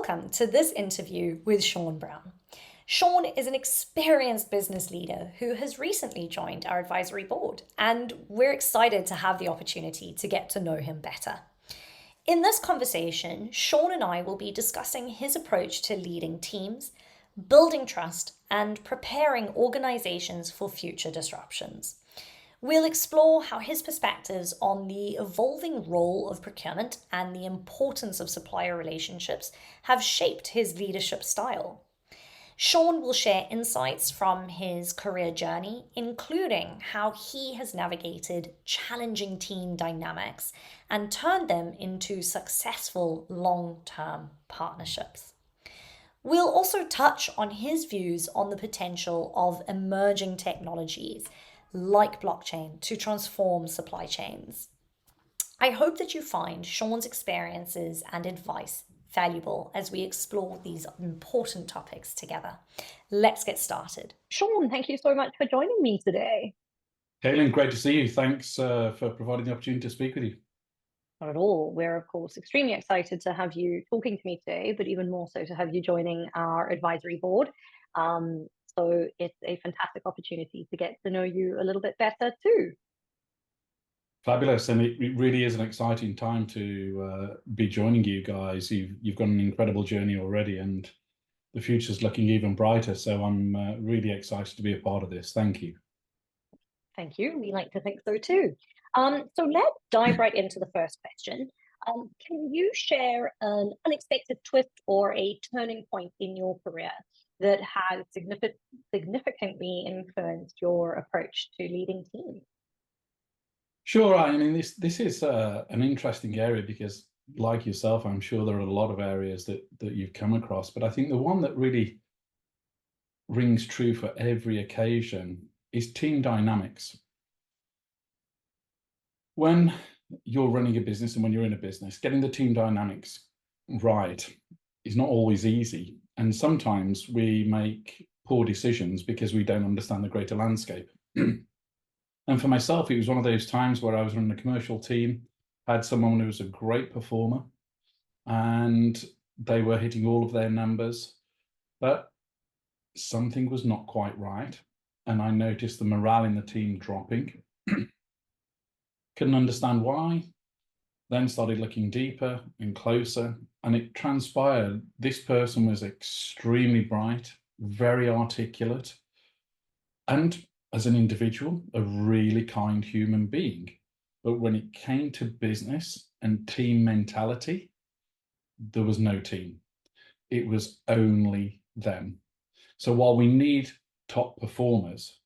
Welcome to this interview with Shawn Brown. Shawn is an experienced business leader who has recently joined our advisory board, and we're excited to have the opportunity to get to know him better. In this conversation, Shawn and I will be discussing his approach to leading teams, building trust, and preparing organizations for future disruptions. We'll explore how his perspectives on the evolving role of procurement and the importance of supplier relationships have shaped his leadership style. Shawn will share insights from his career journey, including how he has navigated challenging team dynamics and turned them into successful long-term partnerships. We'll also touch on his views on the potential of emerging technologies like blockchain to transform supply chains. I hope that you find Shawn's experiences and advice valuable as we explore these important topics together. Let's get started. Shawn, thank you so much for joining me today. Caitlyn, great to see you. Thanks for providing the opportunity to speak with you. Not at all. We're, of course, extremely excited to have you talking to me today, but even more so to have you joining our advisory board. So it's a fantastic opportunity to get to know you a little bit better too. Fabulous, and it really is an exciting time to be joining you guys. You've got an incredible journey already, and the future's looking even brighter. So I'm really excited to be a part of this. Thank you. Thank you. We like to think so too. So let's dive right into the first question. Can you share an unexpected twist or a turning point in your career that has significantly influenced your approach to leading teams? Sure. I mean, this is an interesting area because, like yourself, I'm sure there are a lot of areas that you've come across. But I think the one that really rings true for every occasion is team dynamics. When you're running a business and when you're in a business, getting the team dynamics right is not always easy. And sometimes we make poor decisions because we don't understand the greater landscape. And for myself, it was one of those times where I was running a commercial team, had someone who was a great performer, and they were hitting all of their numbers, but something was not quite right. And I noticed the morale in the team dropping. Couldn't understand why, then started looking deeper and closer, and it transpired this person was extremely bright, very articulate, and as an individual, a really kind human being. But when it came to business and team mentality, there was no team. It was only them. So while we need top performers,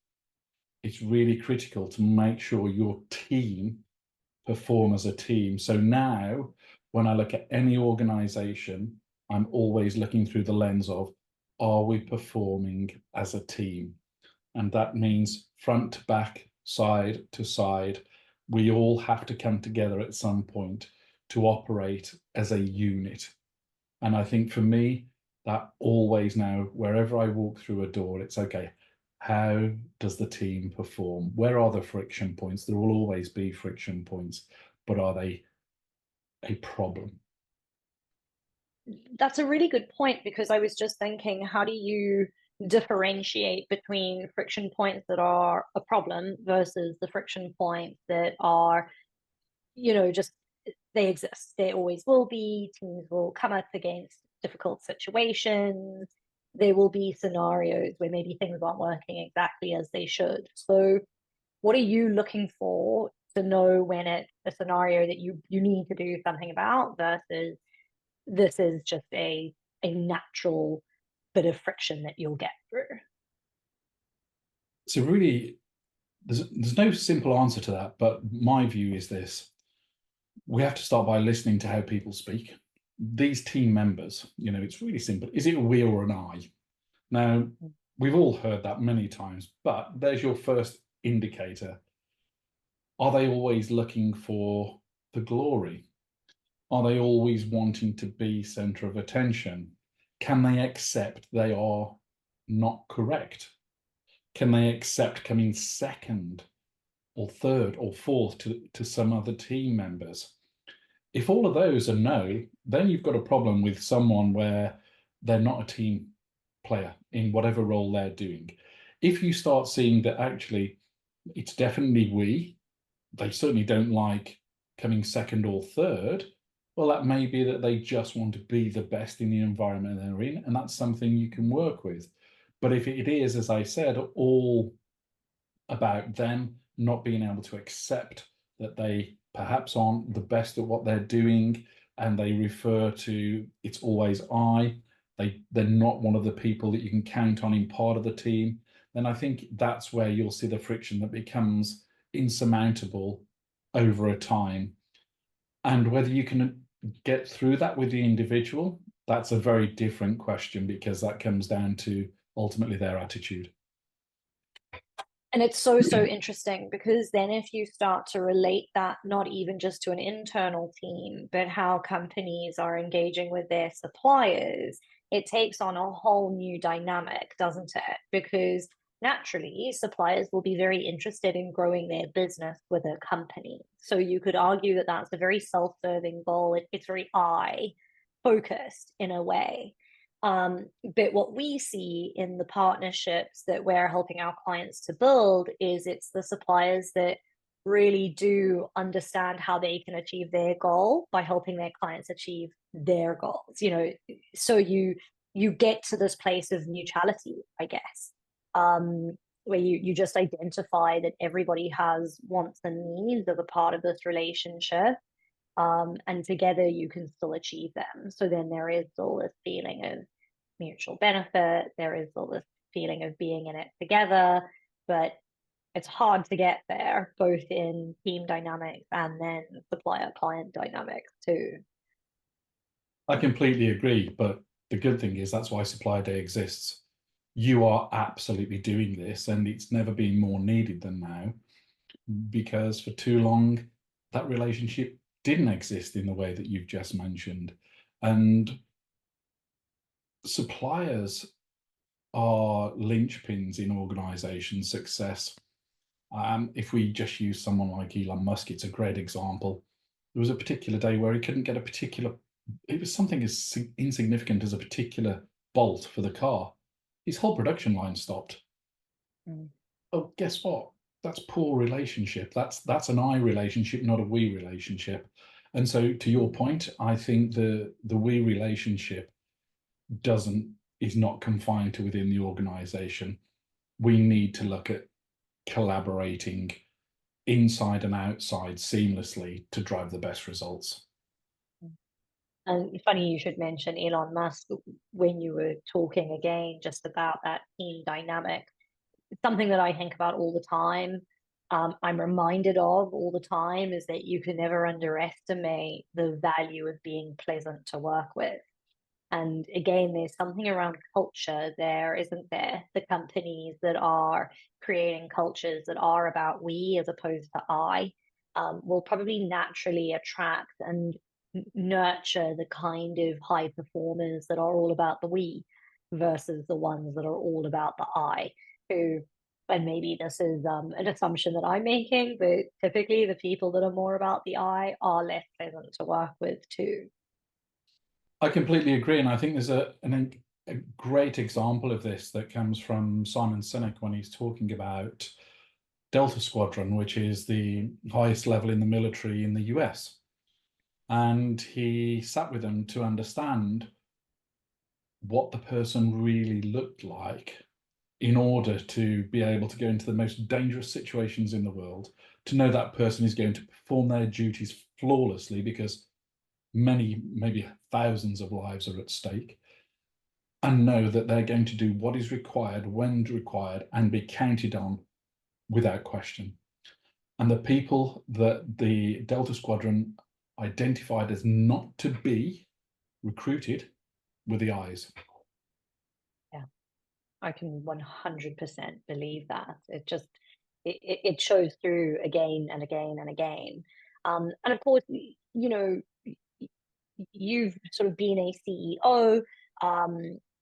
it's really critical to make sure your team perform as a team. So now, when I look at any organization, I'm always looking through the lens of, are we performing as a team? And that means front to back, side to side. We all have to come together at some point to operate as a unit. And I think for me, that always now, wherever I walk through a door, it's okay. How does the team perform? Where are the friction points? There will always be friction points, but are they a problem? That's a really good point, because I was just thinking, how do you differentiate between friction points that are a problem versus the friction points that are, just they exist. They always will be. Teams will come up against difficult situations. There will be scenarios where maybe things aren't working exactly as they should. So what are you looking for to know when it's a scenario that you need to do something about versus this is just a natural bit of friction that you'll get through? So really, there's no simple answer to that, but my view is this. We have to start by listening to how people speak. These team members, it's really simple. Is it a we or an I? Now, we've all heard that many times, but there's your first indicator. Are they always looking for the glory? Are they always wanting to be center of attention? Can they accept they are not correct? Can they accept coming second or third or fourth to some other team members? If all of those are no, then you've got a problem with someone where they're not a team player in whatever role they're doing. If you start seeing that actually it's definitely we, they certainly don't like coming second or third, well, that may be that they just want to be the best in the environment they're in, and that's something you can work with. But if it is, as I said, all about them not being able to accept that they perhaps aren't the best at what they're doing, and they refer to it's always they're not one of the people that you can count on in part of the team, then I think that's where you'll see the friction that becomes insurmountable over a time. And whether you can get through that with the individual, that's a very different question, because that comes down to ultimately their attitude. And it's so interesting, because then if you start to relate that not even just to an internal team, but how companies are engaging with their suppliers, it takes on a whole new dynamic, doesn't it? Because naturally, suppliers will be very interested in growing their business with a company. So you could argue that that's a very self-serving goal. It's very I focused in a way. But what we see in the partnerships that we're helping our clients to build is it's the suppliers that really do understand how they can achieve their goal by helping their clients achieve their goals. So you get to this place of neutrality, I guess, where you just identify that everybody has wants and needs as a part of this relationship, and together you can still achieve them. So then there is all this feeling of mutual benefit, there is all this feeling of being in it together, but it's hard to get there, both in team dynamics and then supplier client dynamics too. I completely agree, but the good thing is that's why Supplier Day exists. You are absolutely doing this, and it's never been more needed than now, because for too long that relationship didn't exist in the way that you've just mentioned. And suppliers are linchpins in organization success. If we just use someone like Elon Musk, it's a great example. There was a particular day where he couldn't get it was something as insignificant as a particular bolt for the car. His whole production line stopped. Mm. Oh, guess what? That's poor relationship. That's an I relationship, not a we relationship. And so, to your point, I think the we relationship doesn't is not confined to within the organization. We need to look at collaborating inside and outside seamlessly to drive the best results. And funny you should mention Elon Musk when you were talking again just about that team dynamic. It's something that I think about all the time. I'm reminded of all the time is that you can never underestimate the value of being pleasant to work with. And again, there's something around culture there, isn't there? The companies that are creating cultures that are about we as opposed to I, will probably naturally attract and nurture the kind of high performers that are all about the we versus the ones that are all about the I, who, and maybe this is an assumption that I'm making, but typically the people that are more about the I are less pleasant to work with too. I completely agree, and I think there's a great example of this that comes from Simon Sinek when he's talking about Delta Squadron, which is the highest level in the military in the US. And he sat with them to understand what the person really looked like in order to be able to go into the most dangerous situations in the world, to know that person is going to perform their duties flawlessly because many, maybe thousands of lives are at stake, and know that they're going to do what is required when required and be counted on without question. And the people that the Delta Squadron identified as not to be recruited were the eyes. Yeah, I can 100% believe that. It shows through again and again and again. And of course, you've sort of been a CEO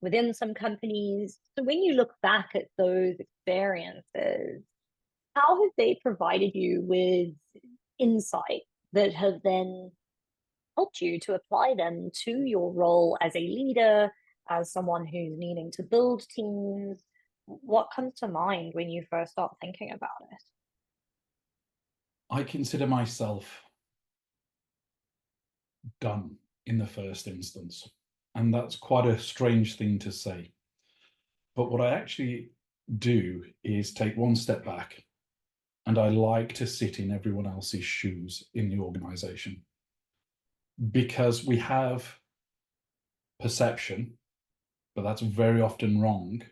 within some companies. So when you look back at those experiences, how have they provided you with insight that have then helped you to apply them to your role as a leader, as someone who's needing to build teams? What comes to mind when you first start thinking about it? I consider myself done in the first instance. And that's quite a strange thing to say. But what I actually do is take one step back, and I like to sit in everyone else's shoes in the organization, because we have perception, but that's very often wrong,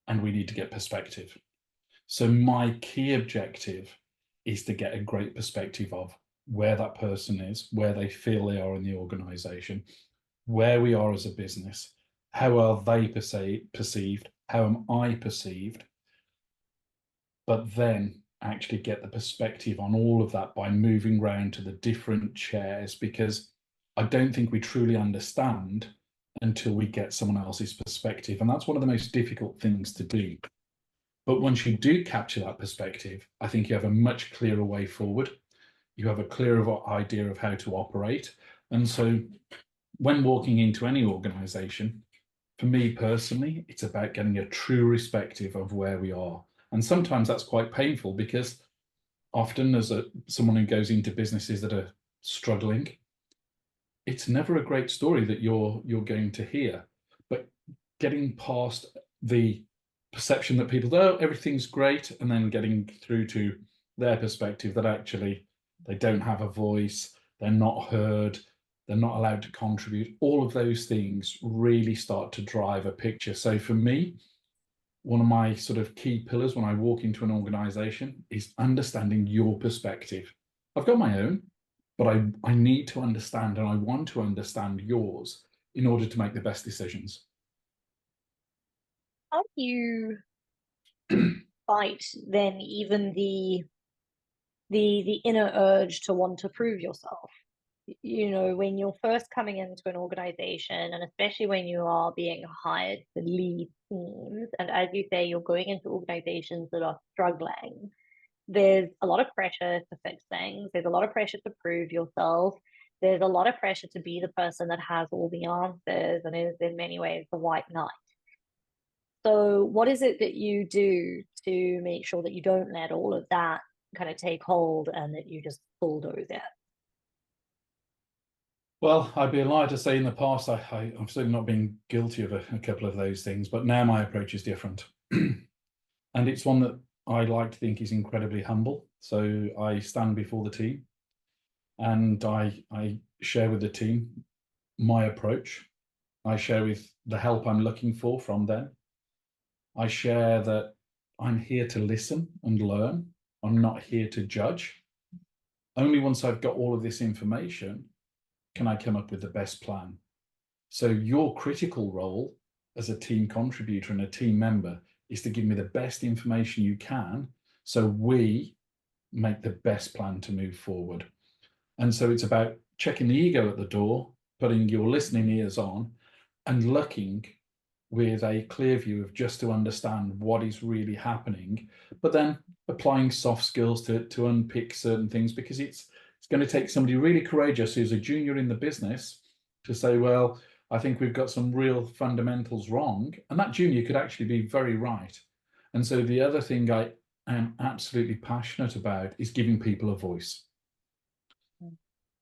and we need to get perspective. So my key objective is to get a great perspective of where that person is, where they feel they are in the organization, where we are as a business, how are they perceived, how am I perceived, but then actually get the perspective on all of that by moving around to the different chairs, because I don't think we truly understand until we get someone else's perspective. And that's one of the most difficult things to do. But once you do capture that perspective, I think you have a much clearer way forward. You have a clearer idea of how to operate. And so when walking into any organization, for me personally, it's about getting a true perspective of where we are. And sometimes that's quite painful, because often as someone who goes into businesses that are struggling, it's never a great story that you're going to hear. But getting past the perception that people, oh, everything's great, and then getting through to their perspective that actually they don't have a voice, they're not heard, they're not allowed to contribute. All of those things really start to drive a picture. So for me, one of my sort of key pillars when I walk into an organization is understanding your perspective. I've got my own, but I need to understand, and I want to understand yours in order to make the best decisions. How do you fight then even the inner urge to want to prove yourself? You know, when you're first coming into an organization, and especially when you are being hired to lead teams, and as you say, you're going into organizations that are struggling, there's a lot of pressure to fix things. There's a lot of pressure to prove yourself. There's a lot of pressure to be the person that has all the answers and is in many ways the white knight. So, what is it that you do to make sure that you don't let all of that kind of take hold and that you just bulldoze it? Well, I'd be a liar to say in the past I've certainly not been guilty of a couple of those things, but now my approach is different. And it's one that I like to think is incredibly humble. So I stand before the team, and I share with the team my approach. I share with the help I'm looking for from them. I share that I'm here to listen and learn. I'm not here to judge. Only once I've got all of this information can I come up with the best plan. So your critical role as a team contributor and a team member is to give me the best information you can, so we make the best plan to move forward. And so it's about checking the ego at the door, putting your listening ears on, and looking with a clear view of just to understand what is really happening, but then applying soft skills to unpick certain things, because it's going to take somebody really courageous who's a junior in the business to say, well, I think we've got some real fundamentals wrong. And that junior could actually be very right. And so the other thing I am absolutely passionate about is giving people a voice.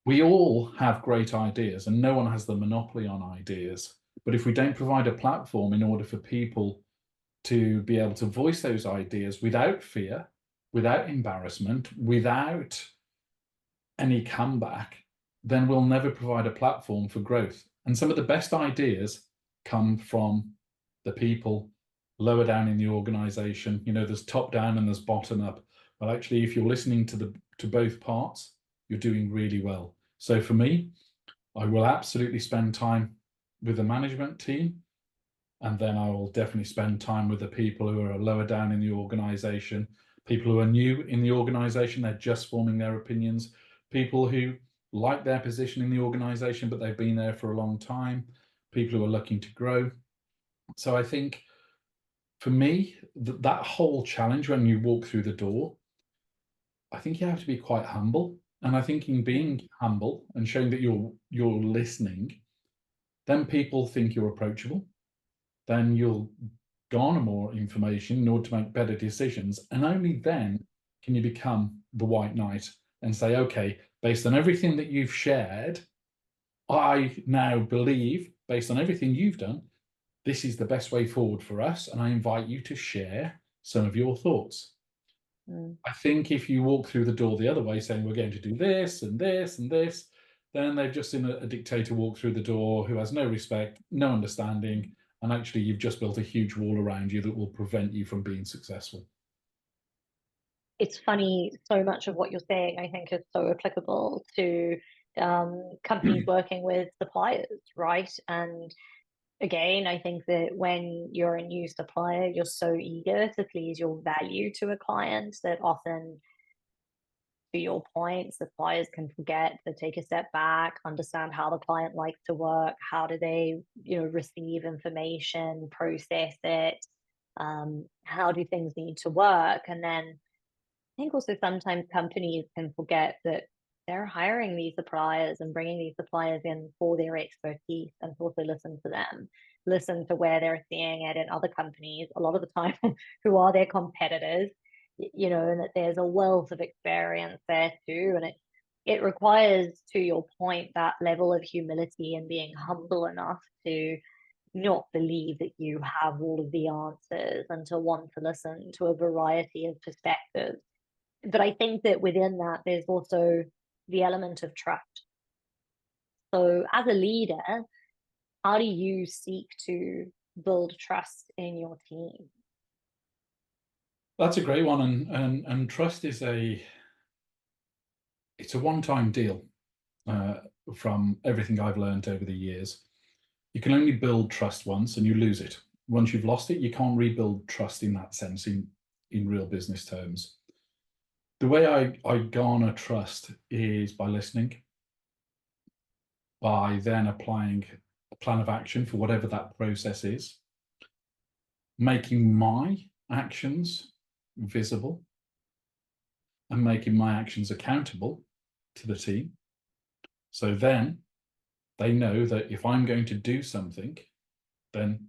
We all have great ideas, and no one has the monopoly on ideas. But if we don't provide a platform in order for people to be able to voice those ideas without fear, without embarrassment, without any comeback, then we'll never provide a platform for growth. And some of the best ideas come from the people lower down in the organization. You know, there's top down and there's bottom up. Well, actually, if you're listening to both parts, you're doing really well. So for me, I will absolutely spend time with the management team, and then I will definitely spend time with the people who are lower down in the organization, people who are new in the organization, they're just forming their opinions, people who like their position in the organization, but they've been there for a long time, people who are looking to grow. So I think for me, that whole challenge when you walk through the door, I think you have to be quite humble, And I think in being humble and showing that you're listening, then people think you're approachable. Then you'll garner more information in order to make better decisions. And only then can you become the white knight and say, okay, based on everything that you've shared, I now believe, based on everything you've done, this is the best way forward for us. And I invite you to share some of your thoughts. I think if you walk through the door the other way saying we're going to do this and this and this, then they've just seen a dictator walk through the door who has no respect, no understanding, and actually you've just built a huge wall around you that will prevent you from being successful. It's funny, so much of what you're saying, I think, is so applicable to companies working with suppliers, right? And again, I think that when you're a new supplier, you're so eager to please your value to a client that often, to your point, suppliers can forget to take a step back, understand how the client likes to work, how do they, receive information, process it, how do things need to work, and then I think also sometimes companies can forget that they're hiring these suppliers and bringing these suppliers in for their expertise and to also listen to them, listen to where they're seeing it in other companies, a lot of the time, who are their competitors, and that there's a wealth of experience there too. And it requires, to your point, that level of humility and being humble enough to not believe that you have all of the answers and to want to listen to a variety of perspectives. But I think that within that, there's also the element of trust. So, as a leader, how do you seek to build trust in your team? That's a great one, and trust is it's a one-time deal. From everything I've learned over the years, you can only build trust once, and you lose it. Once you've lost it, you can't rebuild trust in that sense in real business terms. The way I garner trust is by listening, by then applying a plan of action for whatever that process is, making my actions visible and making my actions accountable to the team. So then they know that if I'm going to do something, then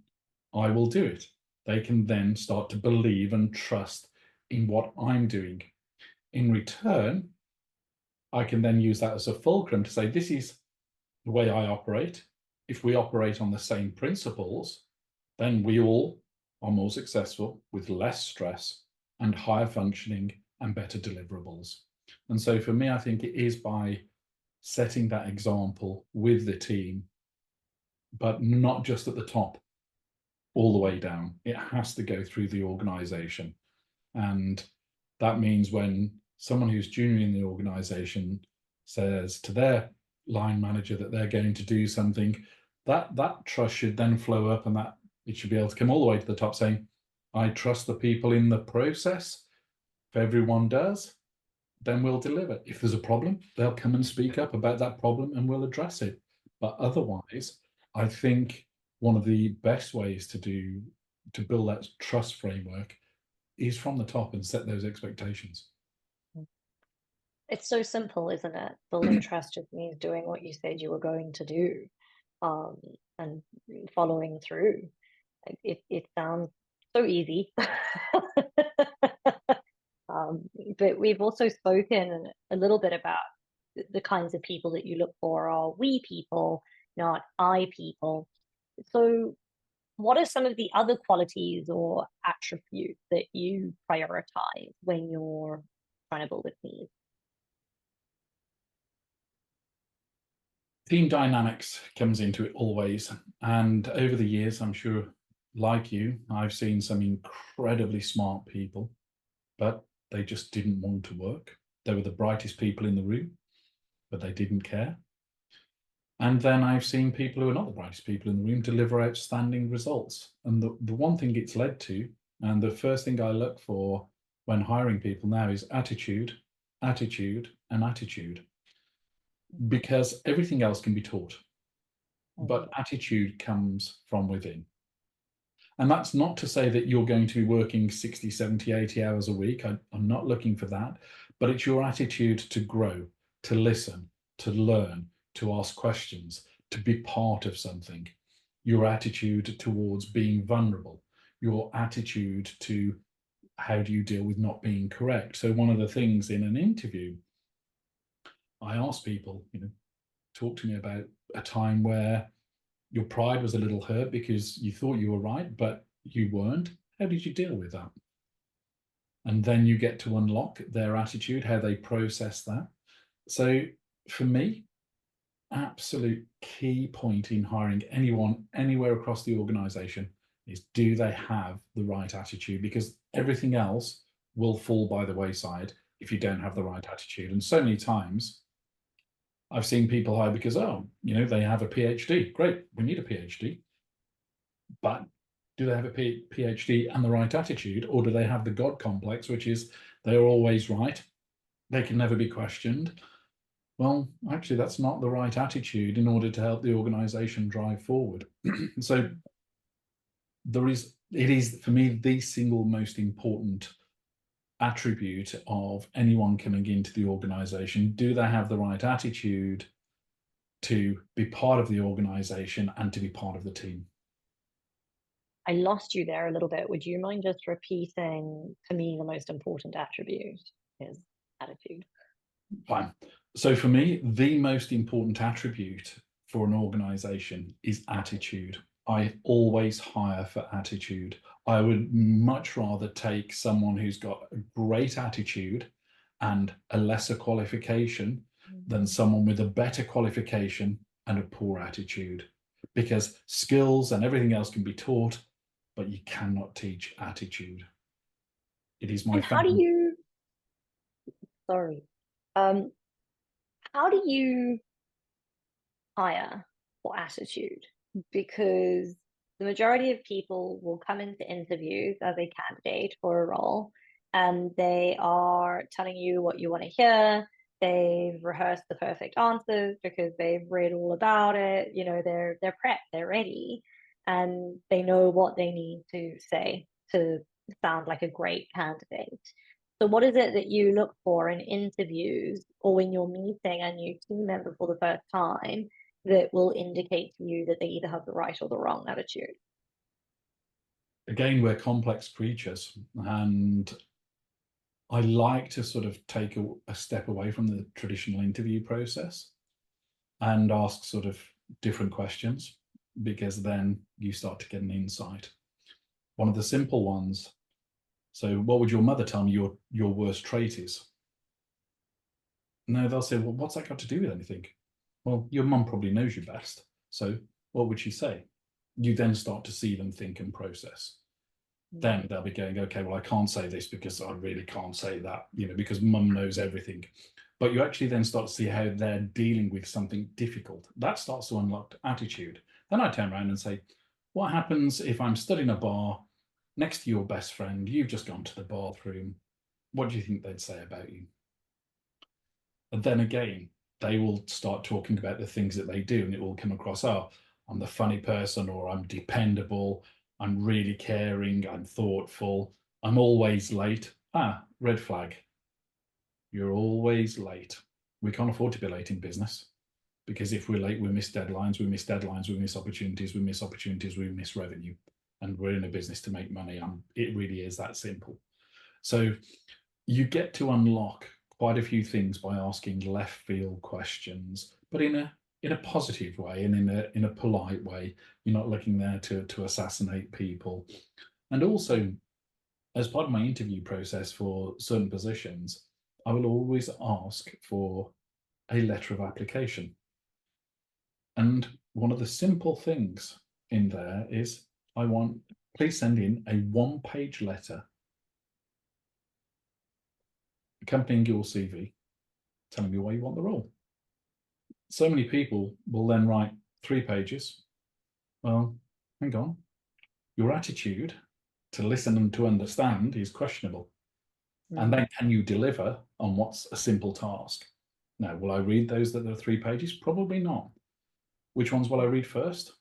I will do it. They can then start to believe and trust in what I'm doing. In return, I can then use that as a fulcrum to say, this is the way I operate. If we operate on the same principles, then we all are more successful with less stress and higher functioning and better deliverables. And so for me, I think it is by setting that example with the team, but not just at the top, all the way down. It has to go through the organization. And that means when someone who's junior in the organization says to their line manager that they're going to do something, that trust should then flow up, and that it should be able to come all the way to the top saying, I trust the people in the process. If everyone does, then we'll deliver. If there's a problem, they'll come and speak up about that problem and we'll address it. But otherwise, I think one of the best ways to build that trust framework is from the top and set those expectations. It's so simple, isn't it? Building trust just means doing what you said you were going to do, and following through. It sounds so easy. But we've also spoken a little bit about the kinds of people that you look for are we people, not I people. So, what are some of the other qualities or attributes that you prioritize when you're trying to build a team? Team dynamics comes into it always. And over the years, I'm sure, like you, I've seen some incredibly smart people, but they just didn't want to work. They were the brightest people in the room, but they didn't care. And then I've seen people who are not the brightest people in the room deliver outstanding results. And the one thing it's led to, and the first thing I look for when hiring people now, is attitude, attitude, and attitude. Because everything else can be taught, but attitude comes from within. And that's not to say that you're going to be working 60, 70, 80 hours a week. I'm not looking for that, but it's your attitude to grow, to listen, to learn, to ask questions, to be part of something. Your attitude towards being vulnerable, your attitude to how do you deal with not being correct. So one of the things in an interview, I ask people, talk to me about a time where your pride was a little hurt because you thought you were right, but you weren't. How did you deal with that? And then you get to unlock their attitude, how they process that. So for me, absolute key point in hiring anyone anywhere across the organization is, do they have the right attitude? Because everything else will fall by the wayside if you don't have the right attitude. And so many times I've seen people hire because, they have a PhD. Great, we need a PhD. But do they have a PhD and the right attitude, or do they have the God complex, which is they're always right, they can never be questioned? Well, actually, that's not the right attitude in order to help the organization drive forward. So it is, for me, the single most important attribute of anyone coming into the organization. Do they have the right attitude to be part of the organization and to be part of the team? I lost you there a little bit. Would you mind just repeating, to me, the most important attribute is attitude? Fine. So for me, the most important attribute for an organization is attitude. I always hire for attitude. I would much rather take someone who's got a great attitude and a lesser qualification than someone with a better qualification and a poor attitude, because skills and everything else can be taught, but you cannot teach attitude. It is my And how do you, sorry, how do you hire for attitude? Because the majority of people will come into interviews as a candidate for a role, and they are telling you what you want to hear. They've rehearsed the perfect answers because they've read all about it. They're prepped, they're ready, and they know what they need to say to sound like a great candidate. So what is it that you look for in interviews or when you're meeting a new team member for the first time that will indicate to you that they either have the right or the wrong attitude? Again, we're complex creatures, and I like to sort of take a step away from the traditional interview process and ask sort of different questions, because then you start to get an insight. One of the simple ones. So what would your mother tell me your worst trait is? No, they'll say, well, what's that got to do with anything? Well, your mum probably knows you best. So what would she say? You then start to see them think and process. Then they'll be going, okay, well, I can't say this because I really can't say that, because mum knows everything. But you actually then start to see how they're dealing with something difficult. That starts to unlock attitude. Then I turn around and say, what happens if I'm stood in a bar next to your best friend, you've just gone to the bathroom? What do you think they'd say about you? And then again, they will start talking about the things that they do, and it will come across, I'm the funny person, or I'm dependable, I'm really caring, I'm thoughtful, I'm always late. Red flag. You're always late. We can't afford to be late in business, because if we're late, we miss deadlines, we miss opportunities, we miss revenue. And we're in a business to make money. It really is that simple. So you get to unlock quite a few things by asking left field questions, but in a positive way and in a polite way. You're not looking there to assassinate people. And also, as part of my interview process for certain positions, I will always ask for a letter of application. And one of the simple things in there is, please send in a one-page letter accompanying your CV, telling me why you want the role. So many people will then write 3 pages. Well, hang on. Your attitude to listen and to understand is questionable. And then can you deliver on what's a simple task? Now, will I read those that are 3 pages? Probably not. Which ones will I read first?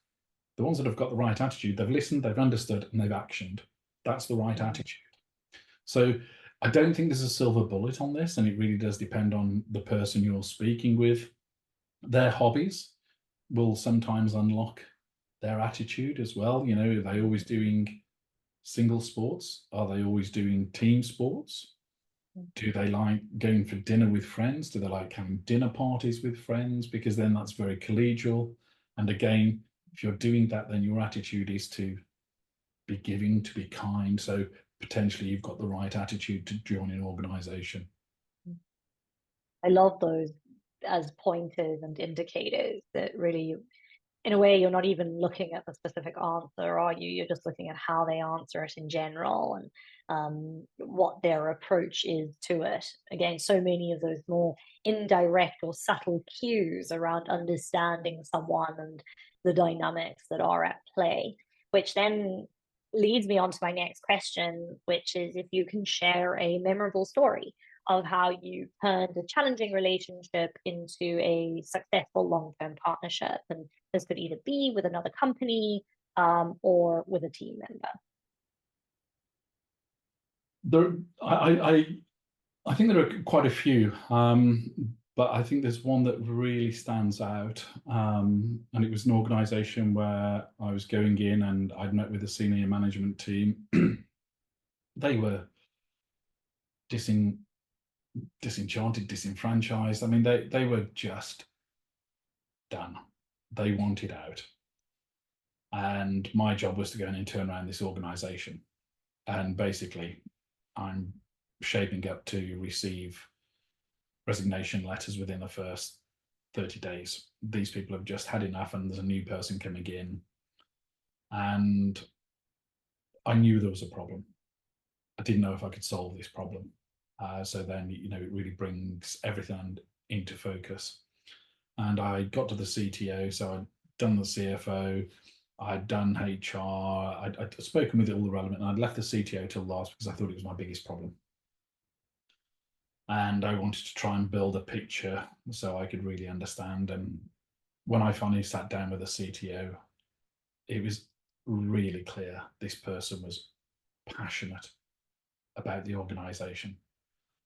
The ones that have got the right attitude. They've listened, they've understood, and they've actioned. That's the right attitude. So I don't think there's a silver bullet on this, and it really does depend on the person you're speaking with. Their hobbies will sometimes unlock their attitude as well. You know, are they always doing single sports? Are they always doing team sports? Do they like going for dinner with friends? Do they like having dinner parties with friends? Because then that's very collegial. And again, if you're doing that, then your attitude is to be giving, to be kind. So potentially you've got the right attitude to join an organization. I love those as pointers and indicators that really, in a way, you're not even looking at the specific answer, are you? You're just looking at how they answer it in general and what their approach is to it. Again, so many of those more indirect or subtle cues around understanding someone and the dynamics that are at play, which then leads me on to my next question, which is if you can share a memorable story of how you turned a challenging relationship into a successful long-term partnership. And this could either be with another company or with a team member. There, I think there are quite a few, but I think there's one that really stands out. And it was an organization where I was going in and I'd met with the senior management team. They were disenchanted, disenfranchised. I mean, they were just done. They wanted out. And my job was to go in and turn around this organization. And basically, I'm shaping up to receive resignation letters within the first 30 days. These people have just had enough, and there's a new person coming in. And I knew there was a problem. I didn't know if I could solve this problem. So then, you know, it really brings everything into focus. And I got to the CTO, so I'd done the CFO, I'd done HR, I'd spoken with all the relevant, and I'd left the CTO till last because I thought it was my biggest problem. And I wanted to try and build a picture so I could really understand. And when I finally sat down with the CTO, it was really clear this person was passionate about the organization,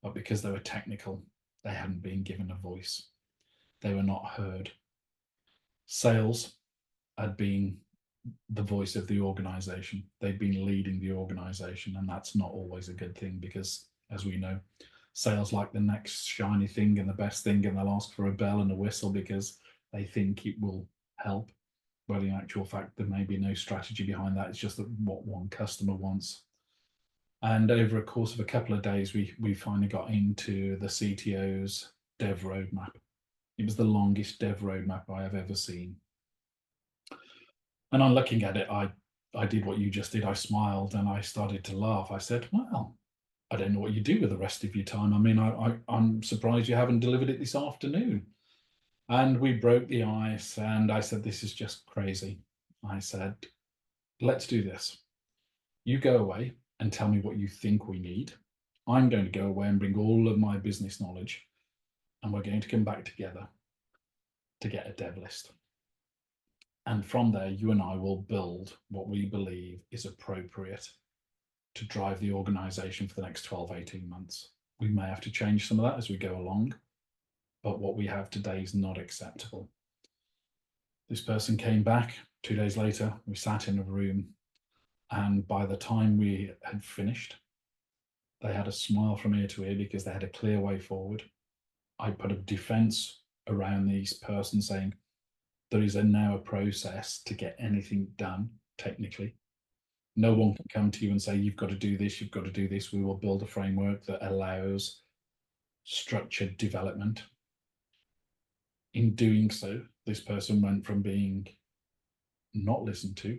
but because they were technical, they hadn't been given a voice. They were not heard. Sales had been the voice of the organization. They'd been leading the organization, and that's not always a good thing because, as we know, sales like the next shiny thing and the best thing, and they'll ask for a bell and a whistle because they think it will help. Well, in actual fact, there may be no strategy behind that. It's just that what one customer wants. And over a course of a couple of days, we finally got into the CTO's dev roadmap. It was the longest dev roadmap I have ever seen. And on looking at it, I did what you just did. I smiled and I started to laugh. I said, well, I don't know what you do with the rest of your time. I mean, I'm surprised you haven't delivered it this afternoon. And we broke the ice, and I said, this is just crazy. I said, let's do this. You go away and tell me what you think we need. I'm going to go away and bring all of my business knowledge, and we're going to come back together to get a dev list. And from there, you and I will build what we believe is appropriate to drive the organization for the next 12, 18 months. We may have to change some of that as we go along, but what we have today is not acceptable. This person came back 2 days later. We sat in a room, and by the time we had finished, they had a smile from ear to ear because they had a clear way forward. I put a defense around this person saying there is now a process to get anything done technically. No one can come to you and say, you've got to do this, you've got to do this. We will build a framework that allows structured development. In doing so, this person went from being not listened to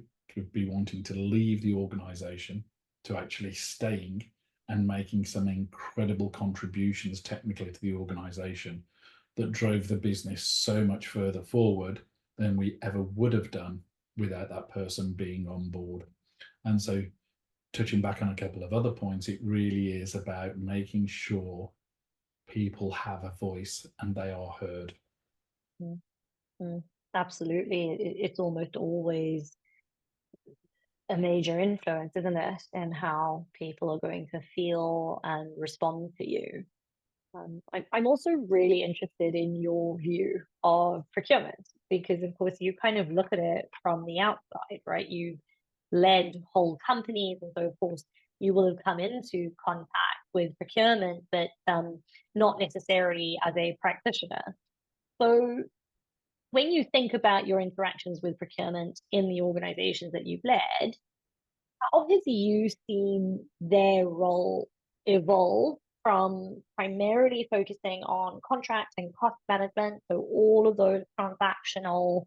be wanting to leave the organization to actually staying and making some incredible contributions technically to the organization that drove the business so much further forward than we ever would have done without that person being on board. And so, touching back on a couple of other points, it really is about making sure people have a voice and they are heard. Absolutely. It's almost always a major influence, isn't it, in how people are going to feel and respond to you. I'm also really interested in your view of procurement because, of course, you kind of look at it from the outside, right? You've led whole companies, and so, of course, you will have come into contact with procurement, but not necessarily as a practitioner. So, when you think about your interactions with procurement in the organizations that you've led, obviously you've seen their role evolve from primarily focusing on contract and cost management, so all of those transactional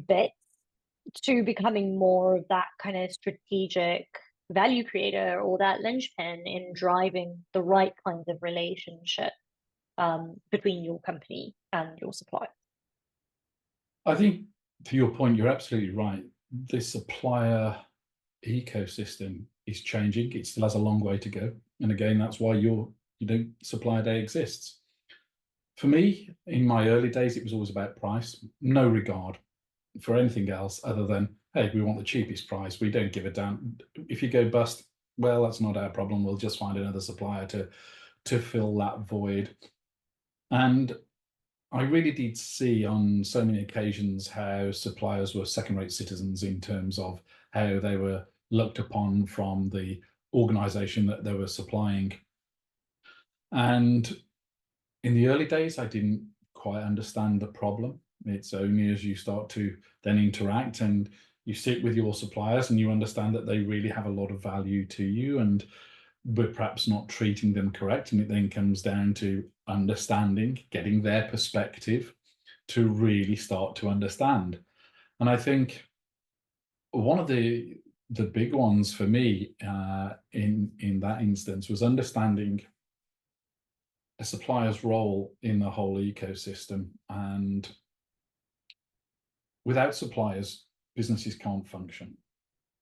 bits, to becoming more of that kind of strategic value creator or that linchpin in driving the right kinds of relationship between your company and your supplier. I think, to your point, you're absolutely right. The supplier ecosystem is changing. It still has a long way to go. And again, that's why Supplier Day exists. For me, in my early days, it was always about price, no regard for anything else other than, hey, we want the cheapest price. We don't give a damn. If you go bust, well, that's not our problem. We'll just find another supplier to fill that void. And I really did see on so many occasions how suppliers were second-rate citizens in terms of how they were looked upon from the organization that they were supplying. And in the early days, I didn't quite understand the problem. It's only as you start to then interact and you sit with your suppliers and you understand that they really have a lot of value to you, and we're perhaps not treating them correct. And it then comes down to understanding, getting their perspective to really start to understand. And I think one of the big ones for me in that instance was understanding a supplier's role in the whole ecosystem. And without suppliers, businesses can't function.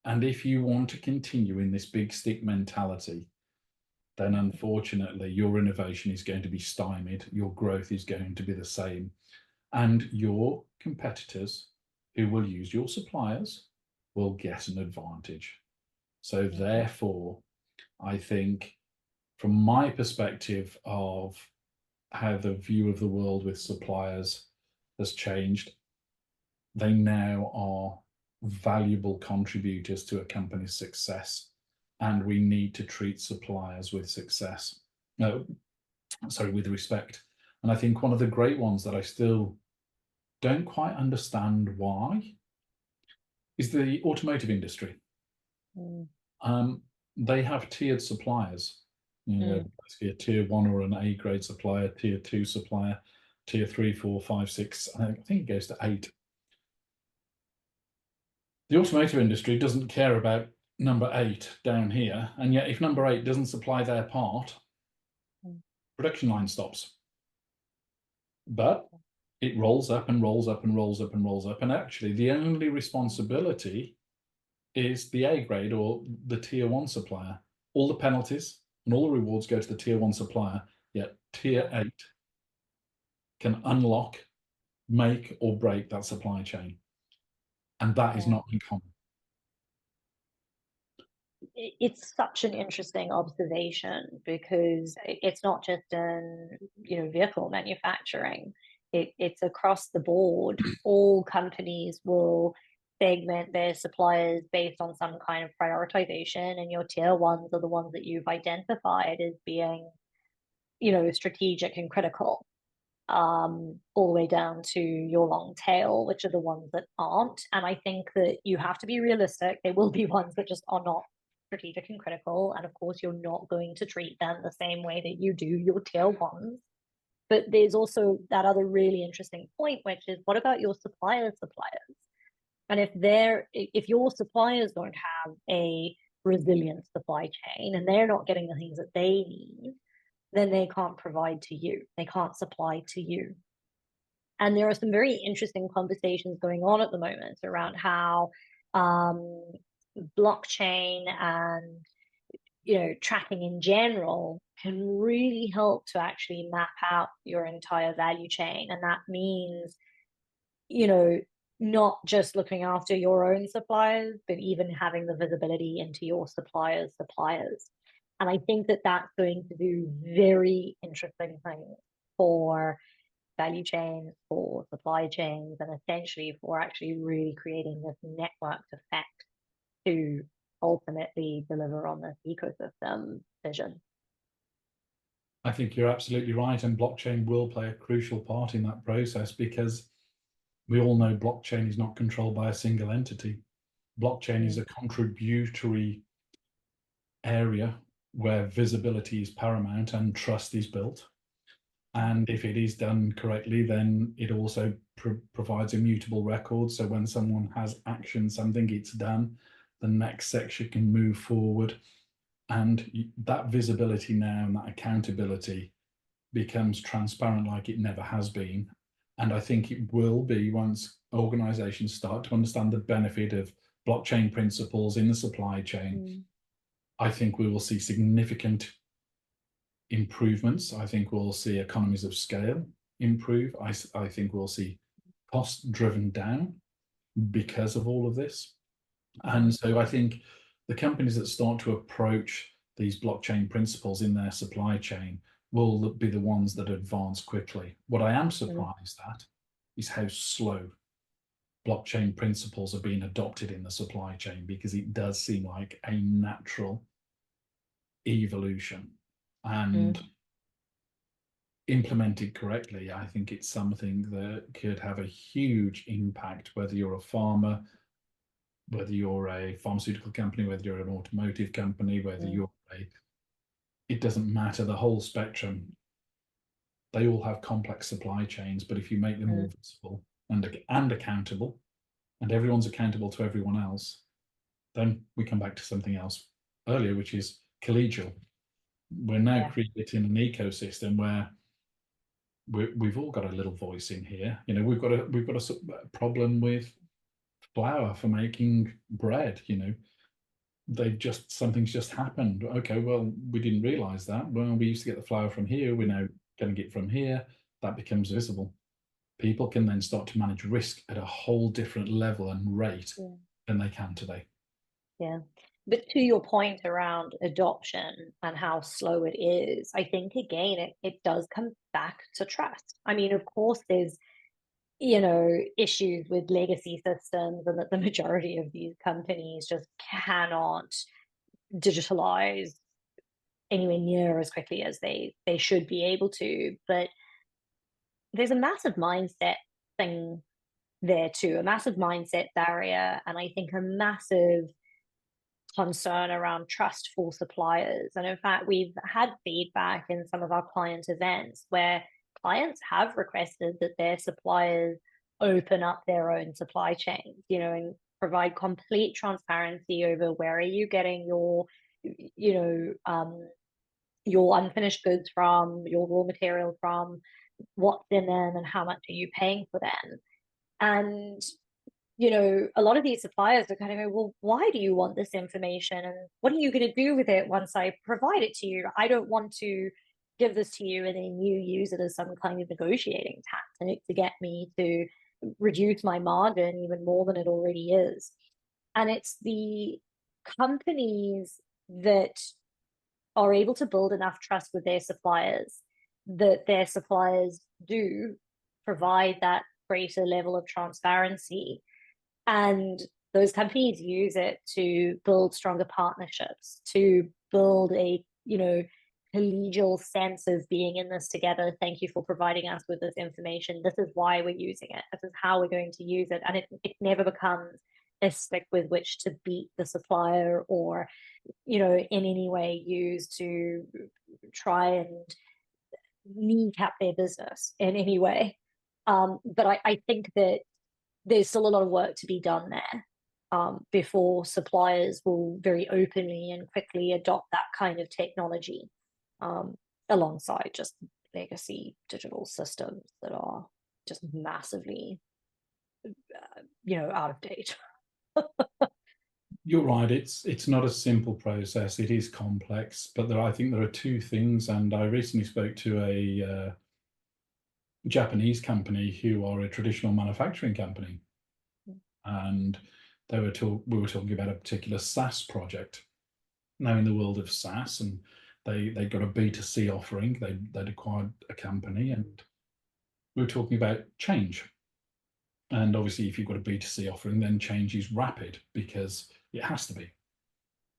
And if you want to continue in this big stick mentality, then unfortunately your innovation is going to be stymied, your growth is going to be the same, and your competitors who will use your suppliers will get an advantage. So therefore, I think from my perspective of how the view of the world with suppliers has changed, they now are valuable contributors to a company's success, and we need to treat suppliers with success. No, sorry, with respect. And I think one of the great ones that I still don't quite understand why is the automotive industry. They have tiered suppliers, basically a tier 1 or an A grade supplier, tier 2 supplier, tier 3, 4, 5, 6, I think it goes to 8. The automotive industry doesn't care about number 8 down here, and yet if number 8 doesn't supply their part, production line stops. But it rolls up and rolls up and rolls up and rolls up, and actually the only responsibility is the A grade or the tier 1 supplier. All the penalties and all the rewards go to the tier 1 supplier, yet tier 8 can unlock, make or break that supply chain. And that is not uncommon. It's such an interesting observation because it's not just in vehicle manufacturing. It's across the board. All companies will segment their suppliers based on some kind of prioritization, and your tier 1s are the ones that you've identified as being strategic and critical, all the way down to your long tail, which are the ones that aren't. And I think that you have to be realistic. There will be ones that just are not strategic and critical, and of course you're not going to treat them the same way that you do your tier 1s. But there's also that other really interesting point, which is, what about your suppliers? And if your suppliers don't have a resilient supply chain and they're not getting the things that they need, then they can't provide to you. They can't supply to you. And there are some very interesting conversations going on at the moment around how blockchain and tracking in general can really help to actually map out your entire value chain. And that means not just looking after your own suppliers, but even having the visibility into your suppliers' suppliers. And I think that that's going to do very interesting things for value chains, for supply chains, and essentially for actually really creating this networked effect to ultimately deliver on this ecosystem vision. I think you're absolutely right, and blockchain will play a crucial part in that process, because we all know blockchain is not controlled by a single entity. Blockchain is a contributory area where visibility is paramount and trust is built. And if it is done correctly, then it also provides immutable records. So when someone has actioned something, it's done. The next section can move forward. And that visibility now and that accountability becomes transparent like it never has been. And I think it will be once organizations start to understand the benefit of blockchain principles in the supply chain. I think we will see significant improvements. I think we'll see economies of scale improve. I think we'll see costs driven down because of all of this. And so I think the companies that start to approach these blockchain principles in their supply chain will be the ones that advance quickly. What I am surprised at is how slow blockchain principles are being adopted in the supply chain, because it does seem like a natural evolution. And implemented correctly, I think it's something that could have a huge impact, whether you're a farmer, whether you're a pharmaceutical company, whether you're an automotive company, whether you're it doesn't matter, the whole spectrum. They all have complex supply chains, but if you make them all visible and accountable, and everyone's accountable to everyone else, then we come back to something else earlier, which is collegial. We're now creating an ecosystem where we've all got a little voice in here. You know, we've got a problem with flour for making bread. You know, something's just happened. Okay, well, we didn't realize that. Well, we used to get the flour from here. We're now getting it from here. That becomes visible. People can then start to manage risk at a whole different level and rate than they can today. Yeah. But to your point around adoption and how slow it is, I think again, it does come back to trust. I mean, of course, there's, you know, issues with legacy systems, and that the majority of these companies just cannot digitalize anywhere near as quickly as they should be able to. But there's a massive mindset thing there too, a massive mindset barrier, and I think a massive concern around trust for suppliers. And in fact, we've had feedback in some of our client events where clients have requested that their suppliers open up their own supply chains, you know, and provide complete transparency over where are you getting your, you know, your unfinished goods from, your raw material from, what's in them, and how much are you paying for them. And you know, a lot of these suppliers are kind of go, well, why do you want this information? And what are you going to do with it once I provide it to you? I don't want to give this to you and then you use it as some kind of negotiating tactic to get me to reduce my margin even more than it already is. And it's the companies that are able to build enough trust with their suppliers that their suppliers do provide that greater level of transparency. And those companies use it to build stronger partnerships, to build a, you know, collegial sense of being in this together. Thank you for providing us with this information. This is why we're using it. This is how we're going to use it. And it never becomes a stick with which to beat the supplier, or, you know, in any way used to try and kneecap their business in any way. But I think that there's still a lot of work to be done there before suppliers will very openly and quickly adopt that kind of technology alongside just legacy digital systems that are just massively, you know, out of date. You're right. It's not a simple process. It is complex, but I think there are two things. And I recently spoke to a Japanese company who are a traditional manufacturing company, and we were talking about a particular SaaS project. Now, in the world of SaaS, and they got a B2C offering, they'd acquired a company, and we were talking about change. And obviously, if you've got a B2C offering, then change is rapid because it has to be.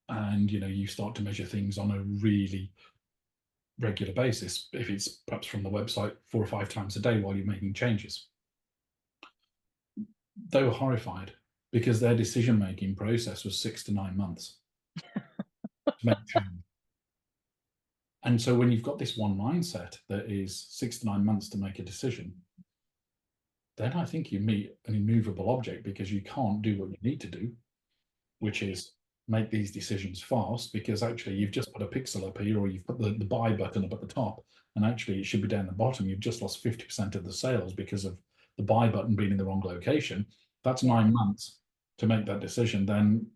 And you start to measure things on a really regular basis, if it's perhaps from the website 4 or 5 times a day while you're making changes. They were horrified because their decision-making process was 6 to 9 months to make change. And so when you've got this one mindset that is 6 to 9 months to make a decision, then I think you meet an immovable object, because you can't do what you need to do, which is make these decisions fast, because actually you've just put a pixel up here, or you've put the buy button up at the top, and actually it should be down the bottom. You've just lost 50% of the sales because of the buy button being in the wrong location. That's 9 months to make that decision. Then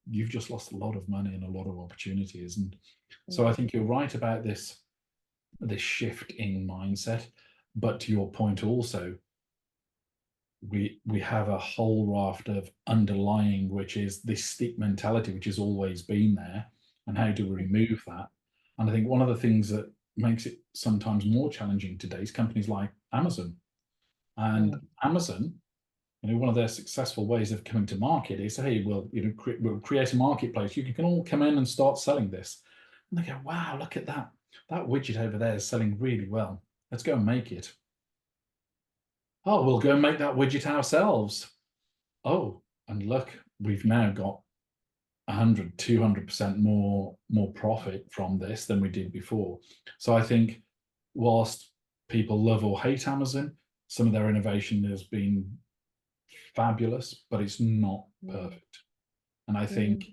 you've just lost a lot of money and a lot of opportunities. And so I think you're right about this shift in mindset. But to your point also, we have a whole raft of underlying, which is this stick mentality, which has always been there. And how do we remove that? And I think one of the things that makes it sometimes more challenging today is companies like Amazon. And Amazon, one of their successful ways of coming to market is, hey, we'll create a marketplace. You can all come in and start selling this. And they go, wow, look at that. That widget over there is selling really well. Let's go and make it. Oh, we'll go and make that widget ourselves. Oh, and look, we've now got 100, 200% more profit from this than we did before. So I think whilst people love or hate Amazon, some of their innovation has been fabulous, but it's not perfect. And I think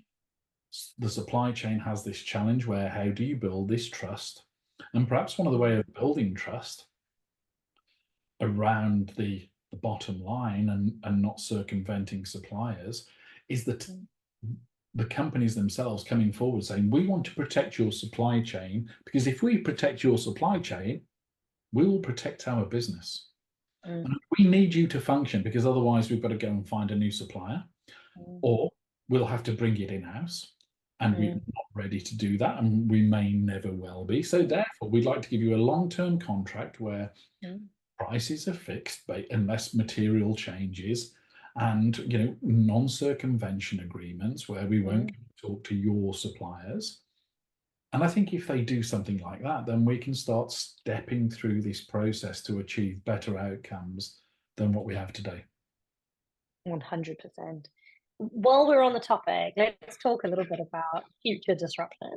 the supply chain has this challenge where, how do you build this trust? And perhaps one of the way of building trust around the bottom line and not circumventing suppliers is that the companies themselves coming forward saying, we want to protect your supply chain, because if we protect your supply chain, we will protect our business. And we need you to function, because otherwise we've got to go and find a new supplier, or we'll have to bring it in-house, and we're not ready to do that, and we may never well be. So therefore, we'd like to give you a long-term contract where prices are fixed unless material changes, and non-circumvention agreements where we won't talk to your suppliers. And I think if they do something like that, then we can start stepping through this process to achieve better outcomes than what we have today. 100%. While we're on the topic, let's talk a little bit about future disruption.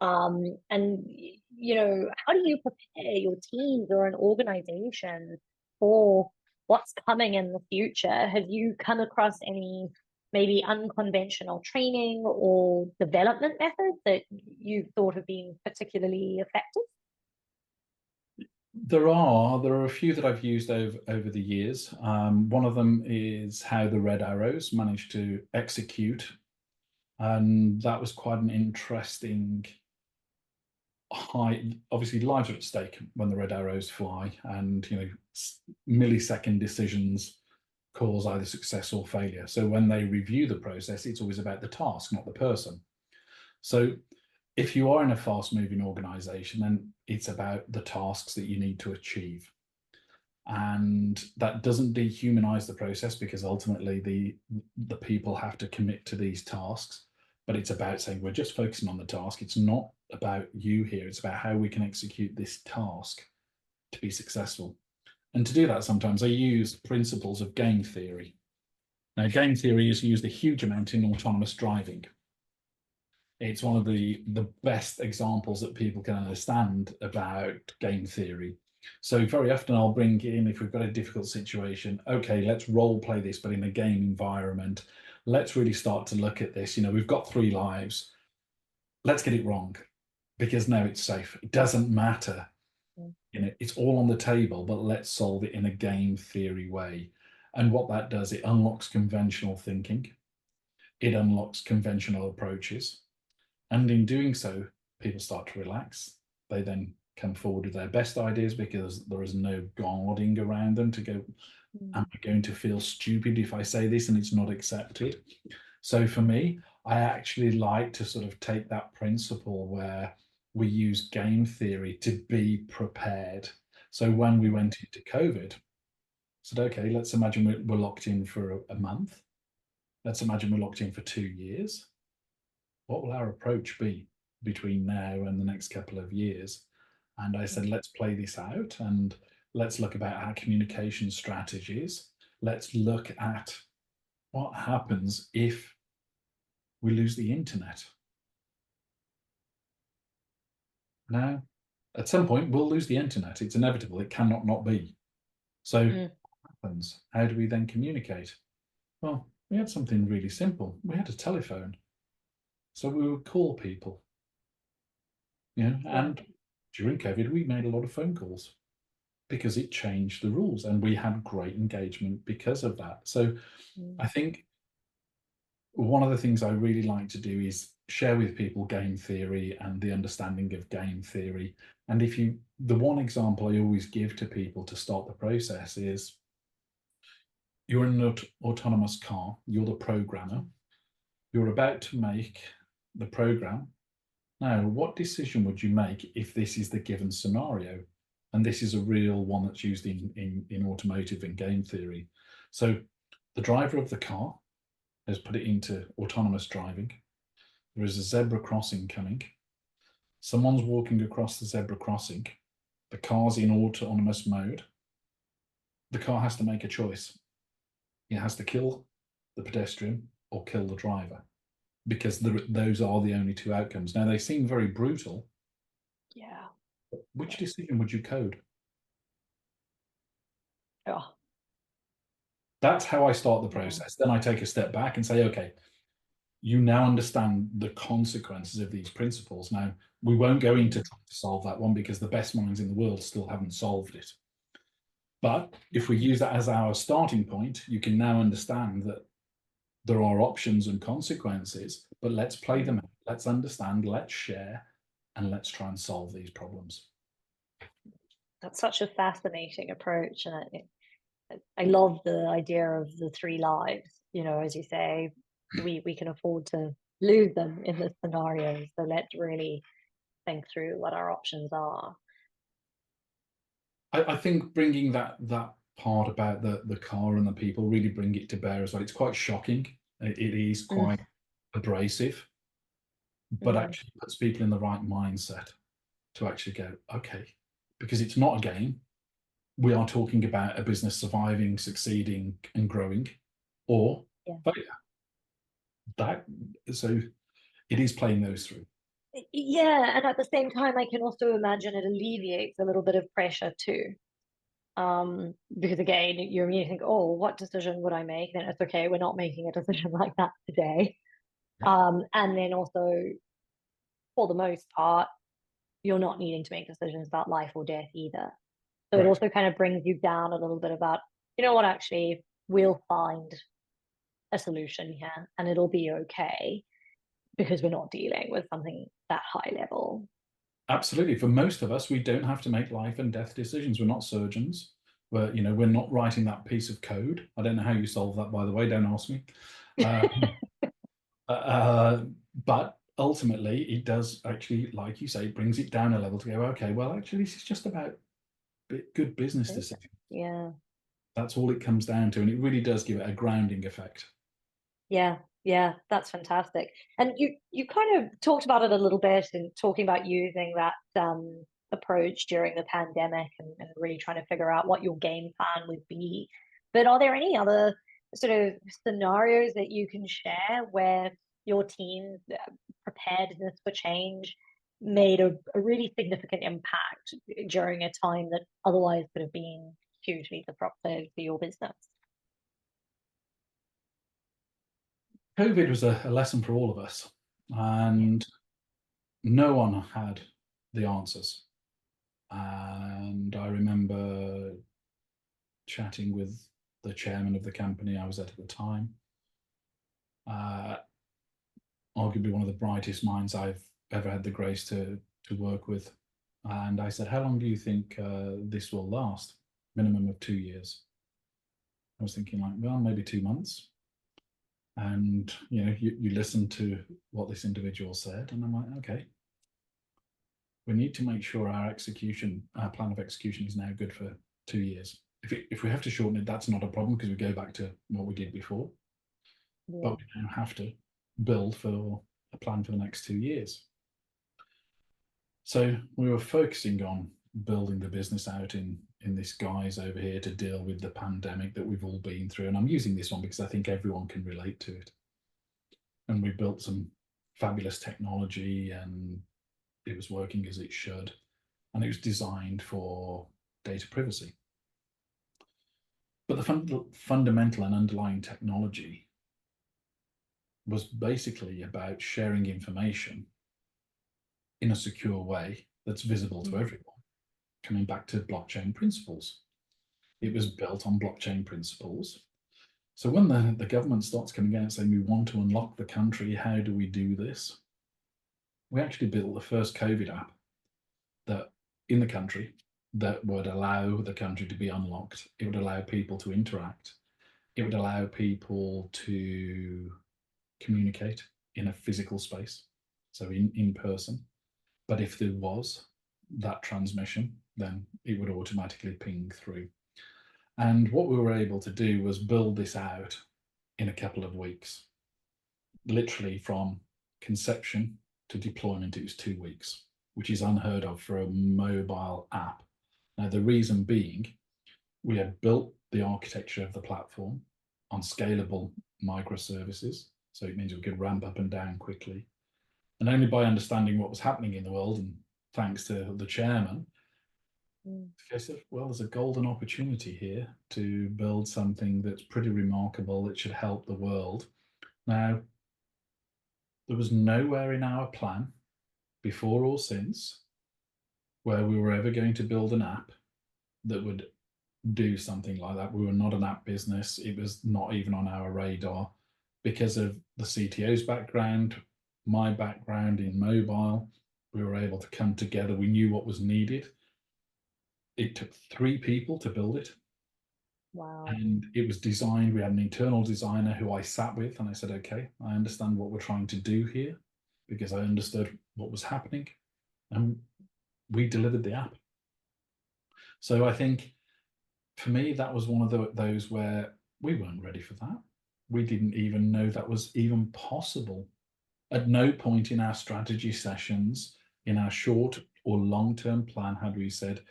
And how do you prepare your teams or an organization for what's coming in the future? Have you come across any maybe unconventional training or development methods that you thought have been particularly effective? There are a few that I've used over the years. One of them is how the Red Arrows managed to execute, and that was quite an interesting obviously lives are at stake when the Red Arrows fly, and millisecond decisions cause either success or failure. So when they review the process, it's always about the task, not the person. So if you are in a fast-moving organization, then it's about the tasks that you need to achieve. And that doesn't dehumanize the process, because ultimately the people have to commit to these tasks. But it's about saying, we're just focusing on the task. It's not about you here. It's about how we can execute this task to be successful. And to do that, sometimes I use principles of game theory. Now, game theory is used a huge amount in autonomous driving. It's one of the best examples that people can understand about game theory. So very often I'll bring in, if we've got a difficult situation, okay, let's role play this, but in a game environment. Let's really start to look at this. We've got 3 lives. Let's get it wrong, because now it's safe. It doesn't matter. It's all on the table, but let's solve it in a game theory way. And what that does, it unlocks conventional thinking. It unlocks conventional approaches. And in doing so, people start to relax. They then come forward with their best ideas, because there is no guarding around them to go, Am I going to feel stupid if I say this and it's not accepted? So for me, I actually like to sort of take that principle where we use game theory to be prepared. So when we went into COVID, I said, okay, let's imagine we're locked in for a month. Let's imagine we're locked in for 2 years. What will our approach be between now and the next couple of years? And I said, let's play this out and let's look about our communication strategies. Let's look at what happens if we lose the internet. Now, at some point, we'll lose the internet. It's inevitable. It cannot not be. So what happens? How do we then communicate? Well, we had something really simple. We had a telephone. So we would call people. And during COVID, we made a lot of phone calls because it changed the rules and we had great engagement because of that. So I think one of the things I really like to do is share with people game theory and the understanding of game theory. And the one example I always give to people to start the process is you're in an autonomous car, you're the programmer, you're about to make the program. Now, what decision would you make if this is the given scenario? And this is a real one that's used in automotive and game theory. So the driver of the car has put it into autonomous driving. There is a zebra crossing coming. Someone's walking across the zebra crossing. The car's in autonomous mode. The car has to make a choice. It has to kill the pedestrian or kill the driver, because those are the only two outcomes. Now, they seem very brutal. Yeah. Which decision would you code? Oh. That's how I start the process. Then I take a step back and say, okay, you now understand the consequences of these principles. Now, we won't go into trying to solve that one because the best minds in the world still haven't solved it. But if we use that as our starting point, you can now understand that there are options and consequences, but let's play them out. Let's understand, let's share, and let's try and solve these problems. That's such a fascinating approach. And I love the idea of the 3 lives. As you say, we can afford to lose them in this scenario. So let's really think through what our options are. I think bringing that part about the car and the people, really bring it to bear as well. It's quite shocking. It is quite abrasive, but actually puts people in the right mindset to actually go, okay, because it's not a game. We are talking about a business surviving, succeeding, and growing, or failure. So it is playing those through. Yeah, and at the same time, I can also imagine it alleviates a little bit of pressure too. Because again, you think, oh, what decision would I make? Then it's okay, we're not making a decision like that today. And then also, for the most part, you're not needing to make decisions about life or death either. So it also kind of brings you down a little bit about, what, actually, we'll find a solution here and it'll be okay because we're not dealing with something that high level. Absolutely. For most of us, we don't have to make life and death decisions. We're not surgeons. We're not writing that piece of code. I don't know how you solve that, by the way. Don't ask me. But ultimately, it does actually, like you say, it brings it down a level to go, okay, well, actually, this is just about good business decisions. Yeah. That's all it comes down to. And it really does give it a grounding effect. Yeah, that's fantastic. And you kind of talked about it a little bit in talking about using that approach during the pandemic and really trying to figure out what your game plan would be. But are there any other sort of scenarios that you can share where your team's preparedness for change made a really significant impact during a time that otherwise could have been hugely disruptive to your business? COVID was a lesson for all of us, and no one had the answers. And I remember chatting with the chairman of the company I was at the time, arguably one of the brightest minds I've ever had the grace to work with. And I said, how long do you think this will last? Minimum of 2 years. I was thinking like, well, maybe 2 months. And, you know, you listen to what this individual said, and I'm like, okay, we need to make sure our plan of execution is now good for 2 years. If we have to shorten it, that's not a problem because we go back to what we did before. Yeah. But we now have to build for a plan for the next 2 years. So we were focusing on building the business out in this guise over here to deal with the pandemic that we've all been through. And I'm using this one because I think everyone can relate to it. And we built some fabulous technology, and it was working as it should. And it was designed for data privacy. But the fundamental and underlying technology was basically about sharing information in a secure way that's visible to everyone, coming back to blockchain principles. It was built on blockchain principles. So when the government starts coming out saying we want to unlock the country, how do we do this? We actually built the first COVID app that in the country that would allow the country to be unlocked. It would allow people to interact. It would allow people to communicate in a physical space, so in person. But if there was that transmission, then it would automatically ping through. And what we were able to do was build this out in a couple of weeks. Literally from conception to deployment, it was 2 weeks, which is unheard of for a mobile app. Now, the reason being, we had built the architecture of the platform on scalable microservices. So it means we could ramp up and down quickly. And only by understanding what was happening in the world, and thanks to the chairman, I said, well, there's a golden opportunity here to build something that's pretty remarkable that should help the world. Now, there was nowhere in our plan, before or since, where we were ever going to build an app that would do something like that. We were not an app business. It was not even on our radar because of the CTO's background, my background in mobile. We were able to come together. We knew what was needed. It took 3 people to build it. Wow. And it was designed. We had an internal designer who I sat with, and I said, okay, I understand what we're trying to do here because I understood what was happening. And we delivered the app. So I think for me, that was one of those where we weren't ready for that. We didn't even know that was even possible. At no point in our strategy sessions, in our short or long-term plan, had we said,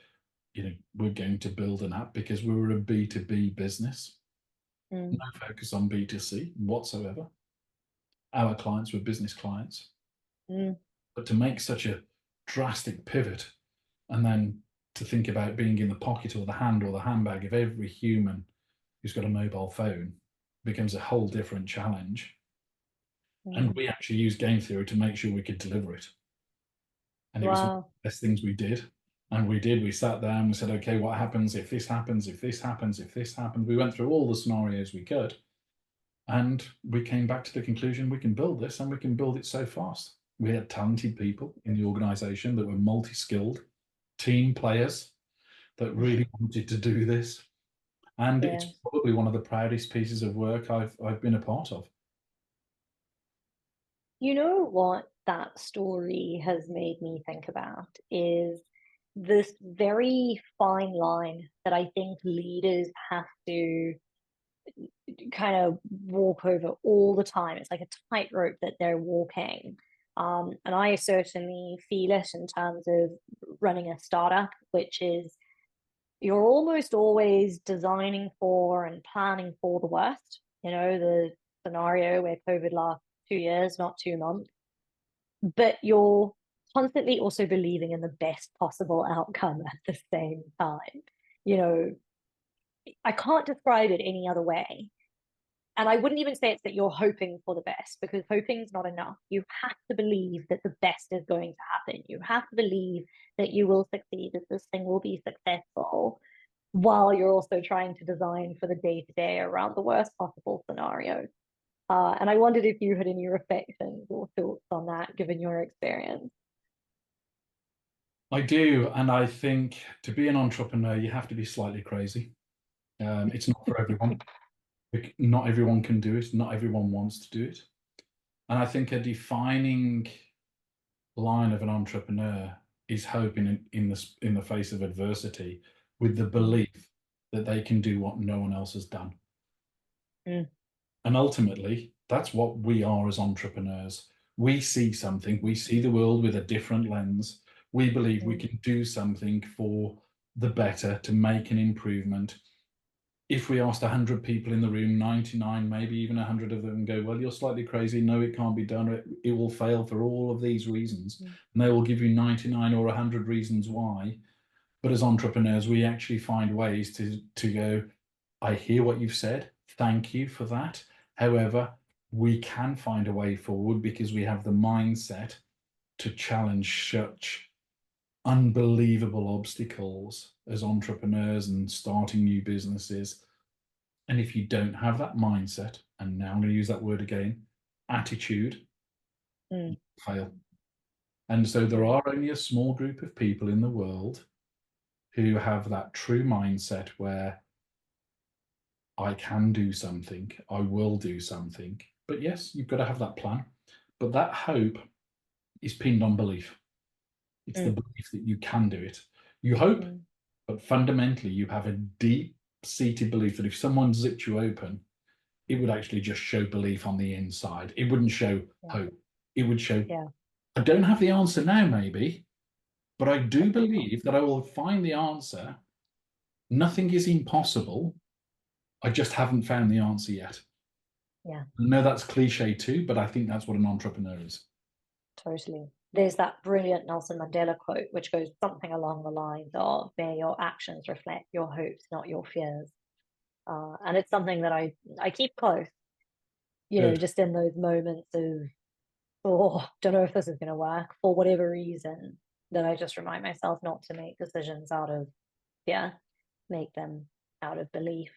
you know, we're going to build an app, because we were a B2B business. No focus on B2C whatsoever. Our clients were business clients. But to make such a drastic pivot, and then to think about being in the pocket or the hand or the handbag of every human who's got a mobile phone, becomes a whole different challenge. And we actually used game theory to make sure we could deliver it. And it was one of the best things we did. And we sat there and we said, okay, what happens if this happens, if this happens, if this happens? We went through all the scenarios we could. And we came back to the conclusion, we can build this, and we can build it so fast. We had talented people in the organization that were multi-skilled, team players that really wanted to do this. And it's probably one of the proudest pieces of work I've been a part of. You know what that story has made me think about is this very fine line that I think leaders have to kind of walk over all the time. It's like a tightrope that they're walking. And I certainly feel it in terms of running a startup, which is you're almost always designing for and planning for the worst. You know, the scenario where COVID lasts 2 years, not 2 months. But you're constantly also believing in the best possible outcome at the same time. You know, I can't describe it any other way. And I wouldn't even say it's that you're hoping for the best, because hoping is not enough. You have to believe that the best is going to happen. You have to believe that you will succeed, that this thing will be successful, while you're also trying to design for the day-to-day around the worst possible scenario. And I wondered if you had any reflections or thoughts on that, given your experience. I do. And I think to be an entrepreneur, you have to be slightly crazy. It's not for everyone. Not everyone can do it. Not everyone wants to do it. And I think a defining line of an entrepreneur is hope in the face of adversity, with the belief that they can do what no one else has done. Mm. And ultimately, that's what we are as entrepreneurs. We see something, we see the world with a different lens. We believe we can do something for the better, to make an improvement. If we asked 100 people in the room, 99, maybe even 100 of them go, well, you're slightly crazy. No, it can't be done. It will fail for all of these reasons. And they will give you 99 or 100 reasons why. But as entrepreneurs, we actually find ways to go, I hear what you've said. Thank you for that. However, we can find a way forward because we have the mindset to challenge such unbelievable obstacles as entrepreneurs and starting new businesses. And if you don't have that mindset, and now I'm going to use that word again, attitude, you fail. And so there are only a small group of people in the world who have that true mindset where I can do something, I will do something. But yes, you've got to have that plan. But that hope is pinned on belief. It's the belief that you can do it. You hope, but fundamentally you have a deep-seated belief that if someone zipped you open, it would actually just show belief on the inside. It wouldn't show hope. It would show, I don't have the answer now, maybe, but I do believe that I will find the answer. Nothing is impossible. I just haven't found the answer yet. Yeah. I know that's cliche too, but I think that's what an entrepreneur is. Totally. There's that brilliant Nelson Mandela quote, which goes something along the lines of, may your actions reflect your hopes, not your fears. And it's something that I keep close, Good. just in those moments of, oh, don't know if this is going to work for whatever reason, that I just remind myself not to make decisions out of fear, make them out of belief.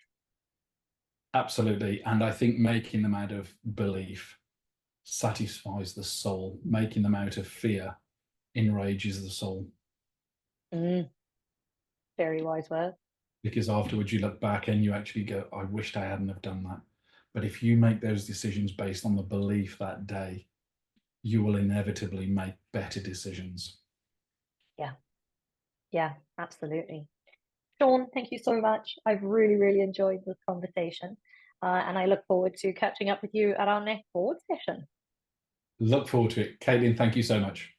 Absolutely. And I think making them out of belief satisfies the soul. Making them out of fear enrages the soul. Very wise word. Because afterwards you look back and you actually go, I wished I hadn't have done that. But if you make those decisions based on the belief that day, you will inevitably make better decisions. Yeah, absolutely. Shawn, thank you so much. I've really, really enjoyed this conversation. And I look forward to catching up with you at our next board session. Look forward to it. Caitlyn, thank you so much.